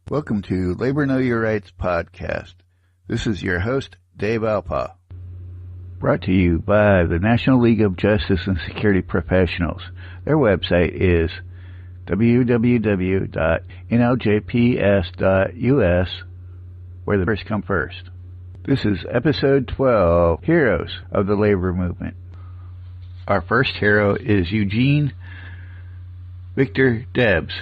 Welcome to Labor Know Your Rights podcast. This is your host, Dave Alpa. Brought to you by the National League of Justice and Security Professionals. Their website is www.nljps.us, where the first come first. This is episode 12, Heroes of the Labor Movement. Our first hero is Eugene Victor Debs.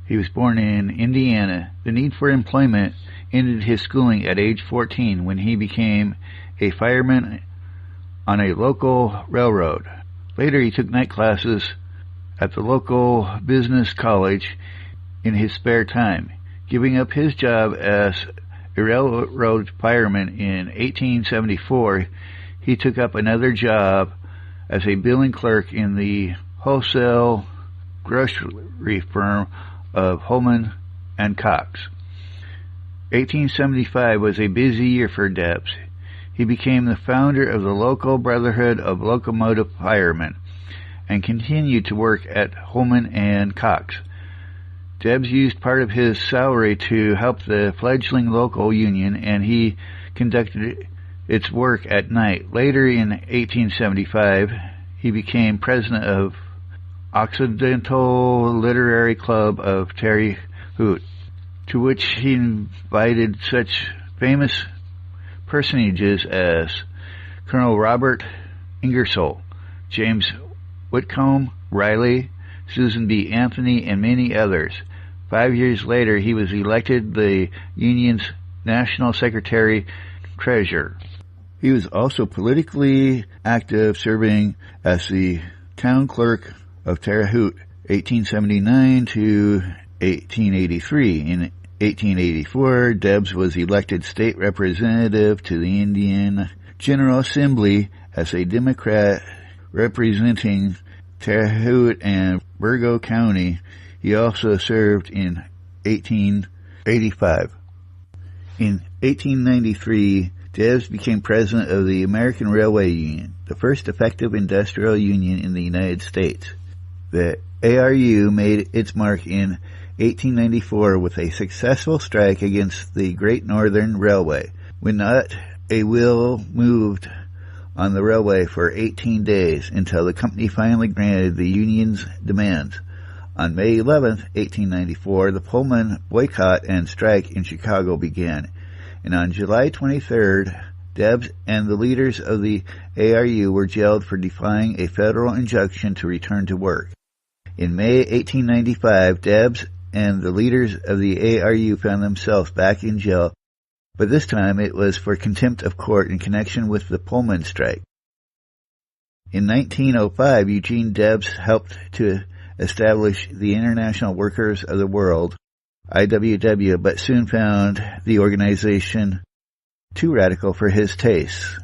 He was born in Indiana. The need for employment ended his schooling at age 14 when he became a fireman on a local railroad. Later he took night classes at the local business college in his spare time. Giving up his job as a railroad fireman in 1874, he took up another job as a billing clerk in the wholesale grocery firm of Holman and Cox. 1875 was a busy year for Debs. He became the founder of the local Brotherhood of Locomotive Firemen and continued to work at Holman and Cox. Debs used part of his salary to help the fledgling local union, and he conducted its work at night. Later in 1875, he became president of Occidental Literary Club of Terre Haute, to which he invited such famous personages as Colonel Robert Ingersoll, James Whitcomb Riley, Susan B. Anthony, and many others. 5 years later, he was elected the Union's National Secretary-Treasurer. He was also politically active, serving as the town clerk of Terre Haute, 1879 to 1883. In 1884, Debs was elected state representative to the Indian General Assembly as a Democrat representing Terre Haute and Burgo County. He also served in 1885. In 1893, Debs became president of the American Railway Union, the first effective industrial union in the United States. The ARU made its mark in 1894 with a successful strike against the Great Northern Railway, when not a wheel moved on the railway for 18 days until the company finally granted the union's demands. On May 11, 1894, the Pullman boycott and strike in Chicago began, and on July 23rd, Debs and the leaders of the ARU were jailed for defying a federal injunction to return to work. In May 1895, Debs and the leaders of the ARU found themselves back in jail, but this time it was for contempt of court in connection with the Pullman strike. In 1905, Eugene Debs helped to establish the International Workers of the World, IWW, but soon found the organization too radical for his tastes.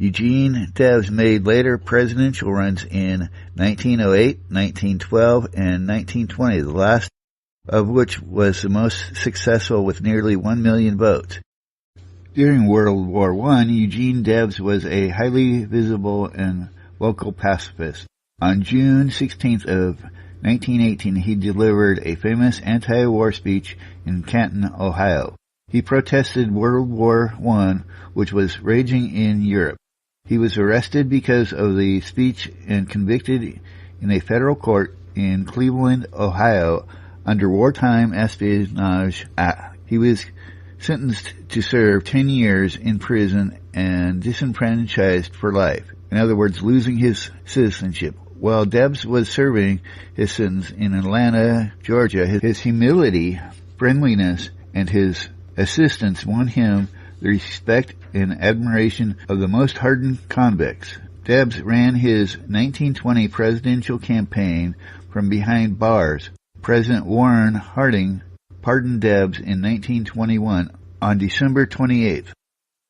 Eugene Debs made later presidential runs in 1908, 1912, and 1920, the last of which was the most successful with nearly 1 million votes. During World War I, Eugene Debs was a highly visible and vocal pacifist. On June 16th of 1918, he delivered a famous anti-war speech in Canton, Ohio. He protested World War I, which was raging in Europe. He was arrested because of the speech and convicted in a federal court in Cleveland, Ohio, under Wartime Espionage Act. He was sentenced to serve 10 years in prison and disenfranchised for life. In other words, losing his citizenship. While Debs was serving his sentence in Atlanta, Georgia, his humility, friendliness, and his assistance won him the respect and admiration of the most hardened convicts. Debs ran his 1920 presidential campaign from behind bars. President Warren Harding pardoned Debs in 1921 on December 28th.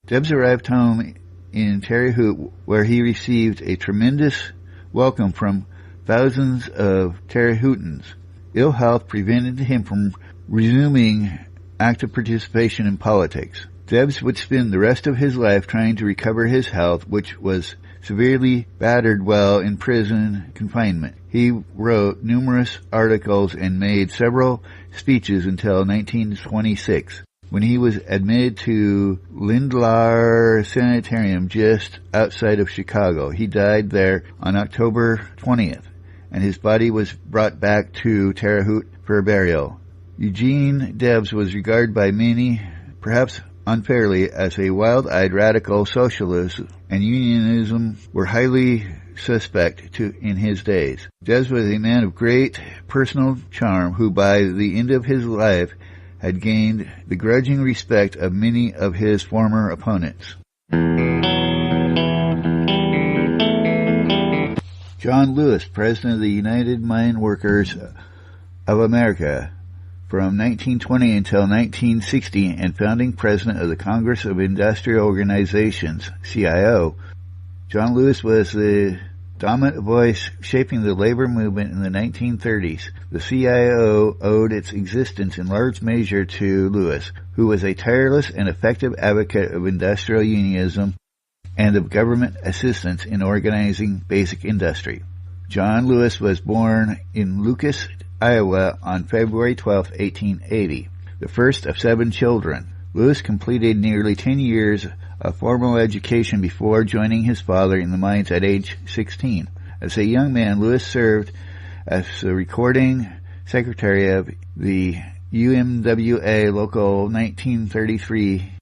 Debs arrived home in Terre Haute, where he received a tremendous welcome from thousands of Terre Hautans. Ill health prevented him from resuming active participation in politics. Debs would spend the rest of his life trying to recover his health, which was severely battered while in prison confinement. He wrote numerous articles and made several speeches until 1926, when he was admitted to Lindlar Sanitarium just outside of Chicago. He died there on October 20th, and his body was brought back to Terre Haute for burial. Eugene Debs was regarded by many, perhaps unfairly, as a wild-eyed radical socialist, and unionism were highly suspect in his days. Debs was a man of great personal charm who by the end of his life had gained the grudging respect of many of his former opponents. John Lewis, President of the United Mine Workers of America from 1920 until 1960 and founding President of the Congress of Industrial Organizations, CIO, John Lewis was the dominant voice shaping the labor movement in the 1930s. The CIO owed its existence in large measure to Lewis, who was a tireless and effective advocate of industrial unionism and of government assistance in organizing basic industry. John Lewis was born in Lucas, Iowa on February 12, 1880, the first of 7 children. Lewis completed nearly 10 years of formal education before joining his father in the mines at age 16. As a young man, Lewis served as the recording secretary of the UMWA Local 1933.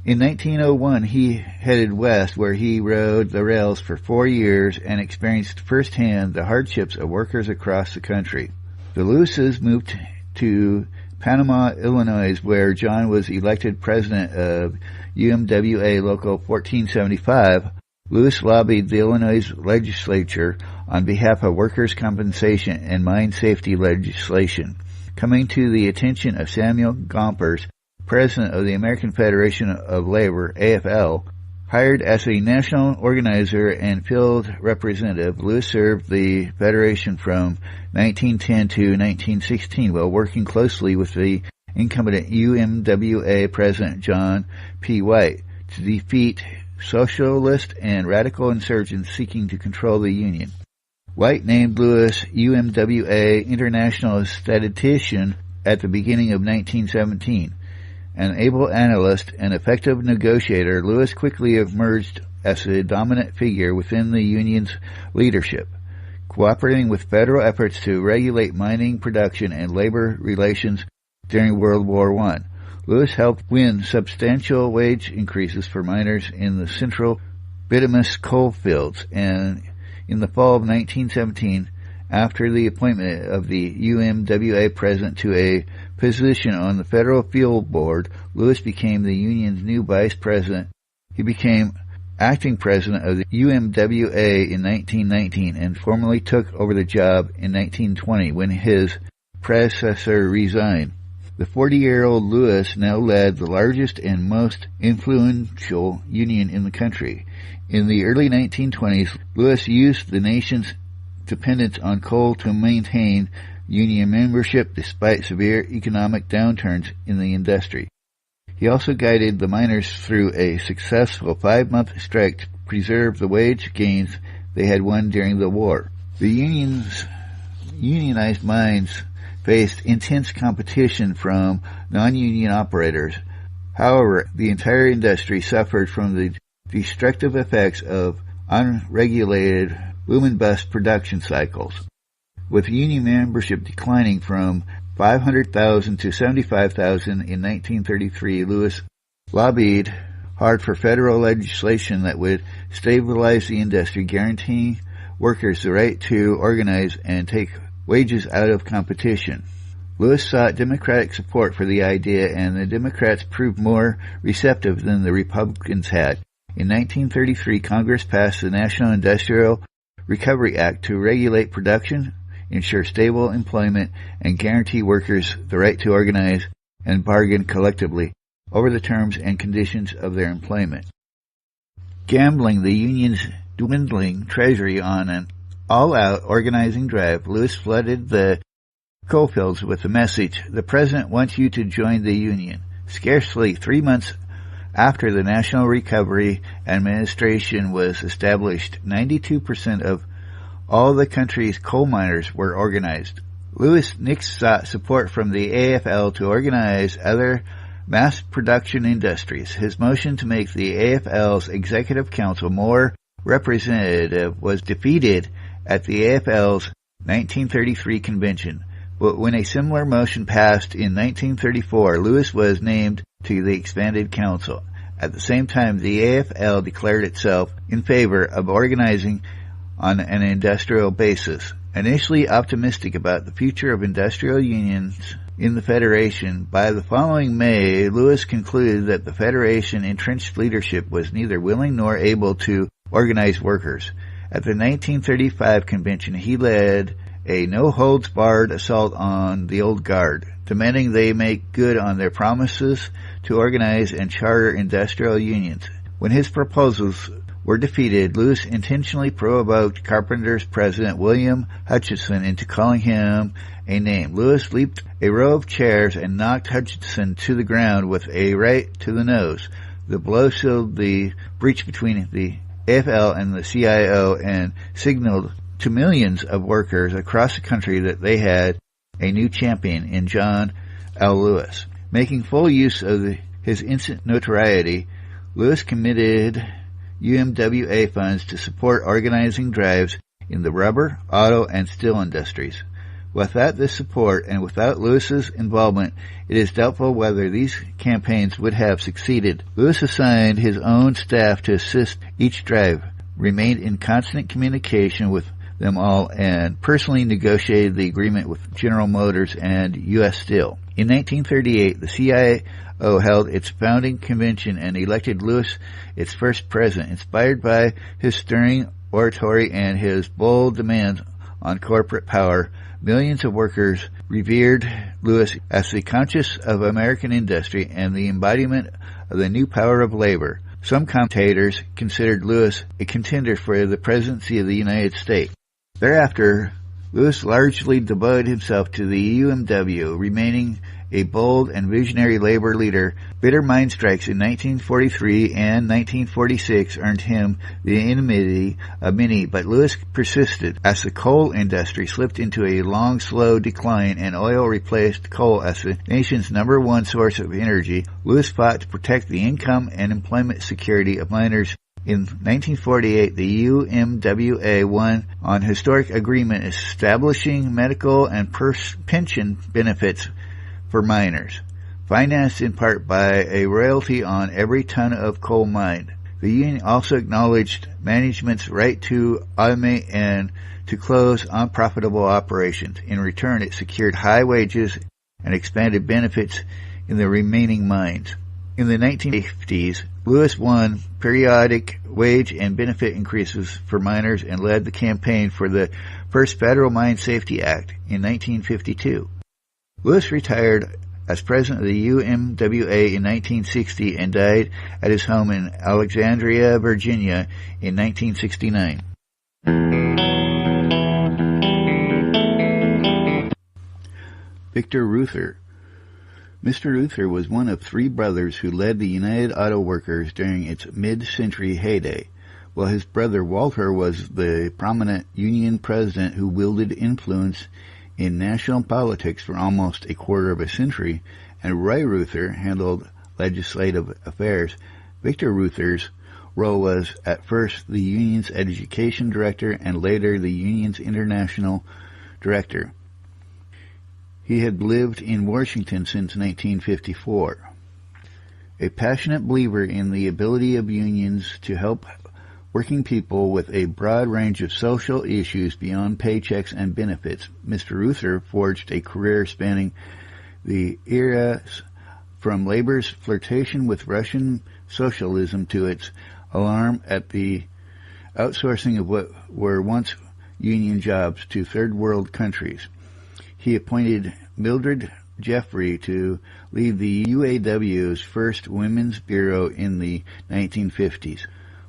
In 1901, he headed west, where he rode the rails for 4 years and experienced firsthand the hardships of workers across the country. The Lewises moved to Panama, Illinois, where John was elected president of UMWA Local 1475. Lewis lobbied the Illinois legislature on behalf of workers' compensation and mine safety legislation. Coming to the attention of Samuel Gompers, president of the American Federation of Labor, AFL, hired as a national organizer and field representative, Lewis served the Federation from 1910 to 1916 while working closely with the incumbent UMWA President John P. White to defeat socialist and radical insurgents seeking to control the Union. White named Lewis UMWA International Statistician at the beginning of 1917. An able analyst and effective negotiator, Lewis quickly emerged as a dominant figure within the union's leadership, cooperating with federal efforts to regulate mining production and labor relations during World War I. Lewis helped win substantial wage increases for miners in the central bituminous coal fields, and in the fall of 1917, after the appointment of the UMWA president to a position on the Federal Field Board, Lewis became the union's new vice president. He became acting president of the UMWA in 1919 and formally took over the job in 1920 when his predecessor resigned. The 40-year-old Lewis now led the largest and most influential union in the country. In the early 1920s, Lewis used the nation's dependence on coal to maintain union membership despite severe economic downturns in the industry. He also guided the miners through a successful 5-month strike to preserve the wage gains they had won during the war. The unionized mines faced intense competition from non-union operators. However, the entire industry suffered from the destructive effects of unregulated boom-and-bust production cycles. With union membership declining from 500,000 to 75,000 in 1933, Lewis lobbied hard for federal legislation that would stabilize the industry, guaranteeing workers the right to organize and take wages out of competition. Lewis sought Democratic support for the idea, and the Democrats proved more receptive than the Republicans had. In 1933, Congress passed the National Industrial Recovery Act to regulate production, ensure stable employment, and guarantee workers the right to organize and bargain collectively over the terms and conditions of their employment. Gambling the union's dwindling treasury on an all-out organizing drive, Lewis flooded the coalfields with the message, "The President wants you to join the Union." Scarcely 3 months after the National Recovery Administration was established, 92% of all the country's coal miners were organized. Lewis next sought support from the AFL to organize other mass production industries. His motion to make the AFL's Executive Council more representative was defeated at the AFL's 1933 convention. But when a similar motion passed in 1934, Lewis was named to the expanded council. At the same time, the AFL declared itself in favor of organizing on an industrial basis. Initially optimistic about the future of industrial unions in the Federation, by the following May, Lewis concluded that the Federation entrenched leadership was neither willing nor able to organize workers. At the 1935 convention, he led a no-holds-barred assault on the old guard, demanding they make good on their promises to organize and charter industrial unions. When his proposals were defeated, Lewis intentionally provoked Carpenter's president William Hutchinson into calling him a name. Lewis leaped a row of chairs and knocked Hutchinson to the ground with a right to the nose. The blow sealed the breach between the AFL and the CIO and signaled to millions of workers across the country that they had a new champion in John L. Lewis. Making full use of his instant notoriety, Lewis committed UMWA funds to support organizing drives in the rubber, auto, and steel industries. Without this support and without Lewis's involvement, it is doubtful whether these campaigns would have succeeded. Lewis assigned his own staff to assist each drive, remained in constant communication with them all, and personally negotiated the agreement with General Motors and U.S. Steel. In 1938, the CIO held its founding convention and elected Lewis its first president. Inspired by his stirring oratory and his bold demands on corporate power, millions of workers revered Lewis as the conscience of American industry and the embodiment of the new power of labor. Some commentators considered Lewis a contender for the presidency of the United States. Thereafter, Lewis largely devoted himself to the UMW, remaining a bold and visionary labor leader. Bitter mine strikes in 1943 and 1946 earned him the enmity of many, but Lewis persisted. As the coal industry slipped into a long, slow decline and oil replaced coal as the nation's number one source of energy, Lewis fought to protect the income and employment security of miners. In 1948, the UMWA won an historic agreement establishing medical and pension benefits for miners, financed in part by a royalty on every ton of coal mined. The union also acknowledged management's right to automate and to close unprofitable operations. In return, it secured high wages and expanded benefits in the remaining mines. In the 1950s, Lewis won periodic wage and benefit increases for miners and led the campaign for the first Federal Mine Safety Act in 1952. Lewis retired as president of the UMWA in 1960 and died at his home in Alexandria, Virginia in 1969. Victor Reuther. Mr. Luthor was one of three brothers who led the United Auto Workers during its mid-century heyday, while his brother Walter was the prominent union president who wielded influence in national politics for almost a quarter of a century, and Roy Reuther handled legislative affairs. Victor Reuther's role was at first the union's education director and later the union's international director. He had lived in Washington since 1954. A passionate believer in the ability of unions to help working people with a broad range of social issues beyond paychecks and benefits, Mr. Reuther forged a career spanning the eras from labor's flirtation with Russian socialism to its alarm at the outsourcing of what were once union jobs to third world countries. He appointed Mildred Jeffrey to lead the UAW's first women's bureau in the 1950s,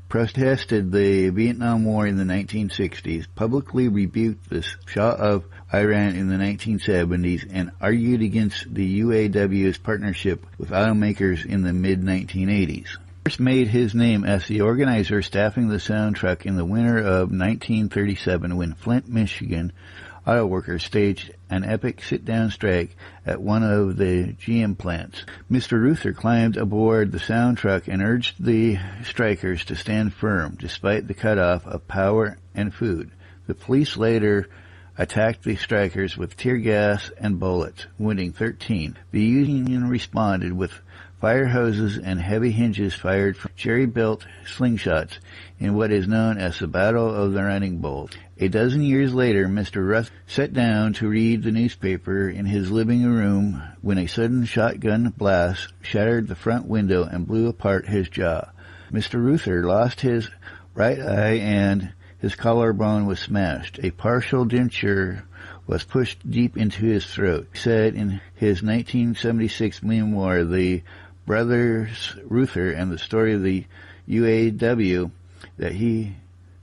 protested the Vietnam War in the 1960s, publicly rebuked the Shah of Iran in the 1970s, and argued against the UAW's partnership with automakers in the mid-1980s. First made his name as the organizer staffing the sound truck in the winter of 1937 when Flint, Michigan auto workers staged an epic sit-down strike at one of the GM plants. Mr. Luthor climbed aboard the sound truck and urged the strikers to stand firm despite the cutoff of power and food. The police later attacked the strikers with tear gas and bullets, wounding 13. The Union responded with fire hoses and heavy hinges fired from jerry-built slingshots in what is known as the Battle of the Running Bulls. A dozen years later, Mr. Ruth sat down to read the newspaper in his living room when a sudden shotgun blast shattered the front window and blew apart his jaw. Mr. Luthor lost his right eye and his collarbone was smashed. A partial denture was pushed deep into his throat. He said in his 1976 memoir, The Brothers Luthor and the Story of the UAW, that he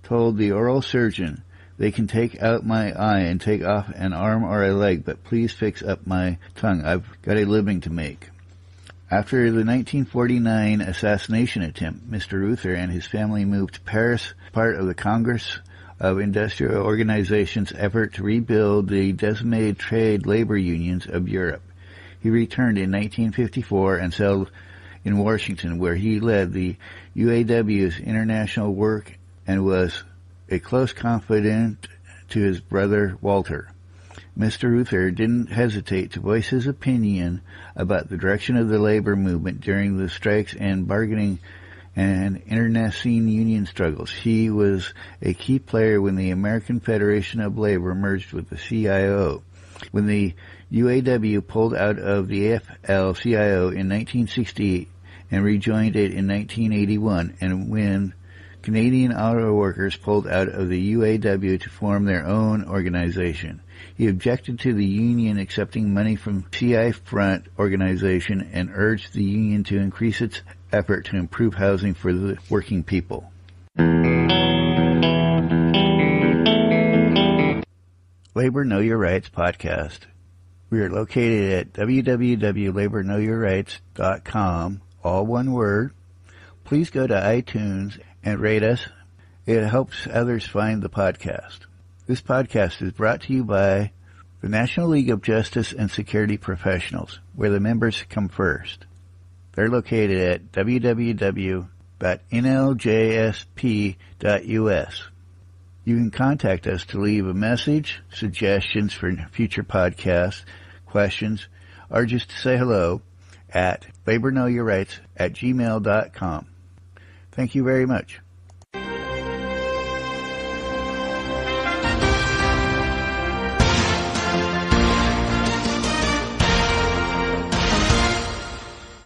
told the oral surgeon, "They can take out my eye and take off an arm or a leg, but please fix up my tongue. I've got a living to make." After the 1949 assassination attempt, Mr. Luthor and his family moved to Paris, part of the Congress of Industrial Organizations' effort to rebuild the decimated trade labor unions of Europe. He returned in 1954 and settled in Washington, where he led the UAW's international work and was a close confidant to his brother Walter. Mr. Luthor didn't hesitate to voice his opinion about the direction of the labor movement during the strikes and bargaining and internecine union struggles. He was a key player when the American Federation of Labor merged with the CIO. When the UAW pulled out of the AFL-CIO in 1968 and rejoined it in 1981, and when Canadian auto workers pulled out of the UAW to form their own organization. He objected to the union accepting money from CI Front organization and urged the union to increase its effort to improve housing for the working people. Labor Know Your Rights podcast. We are located at www.laborknowyourrights.com, all one word. Please go to iTunes and rate us. It helps others find the podcast. This podcast is brought to you by the National League of Justice and Security Professionals, where the members come first. They're located at www.nljsp.us. You can contact us to leave a message, suggestions for future podcasts, questions, or just to say hello at laborknowyourrights@gmail.com. Thank you very much.